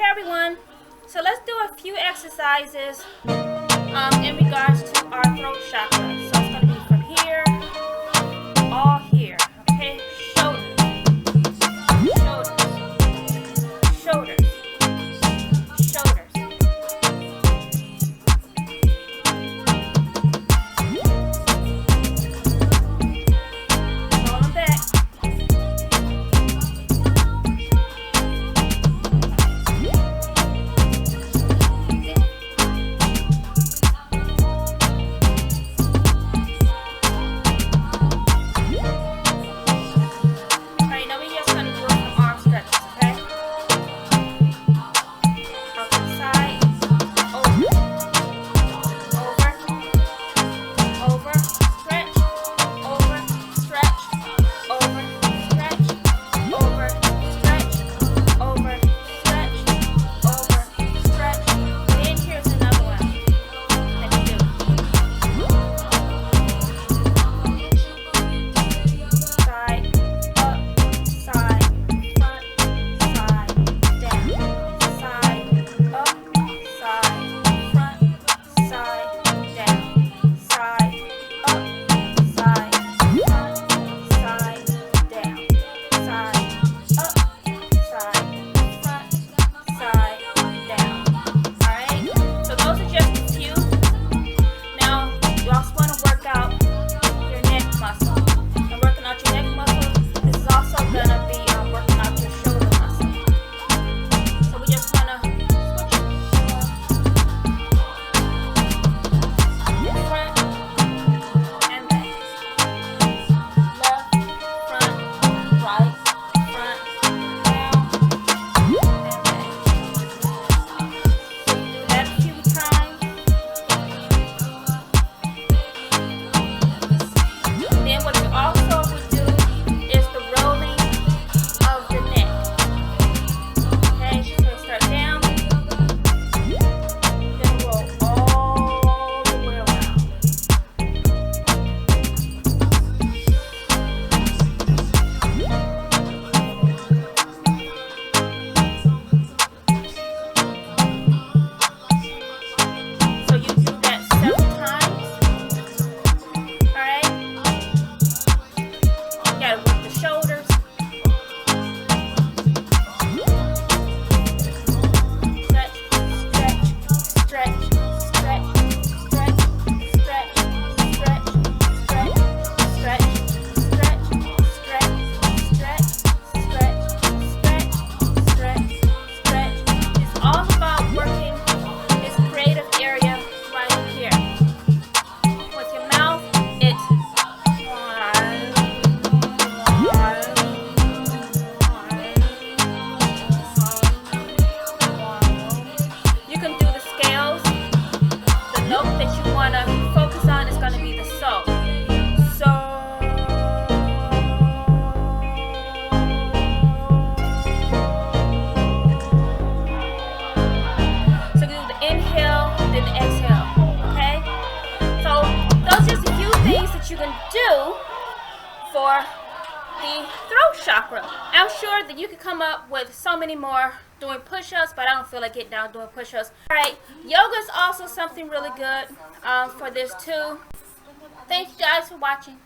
everyone. So let's do a few exercises in regards to our throat chakra. So it's going to be from here, all here. Okay, shoulders, shoulders, shoulders, shoulders. Rolling back. You can do for the throat chakra. I'm sure that you can come up with so many more doing push-ups, but I don't feel like getting down doing push-ups. Alright, yoga is also something really good for this too. Thank you guys for watching.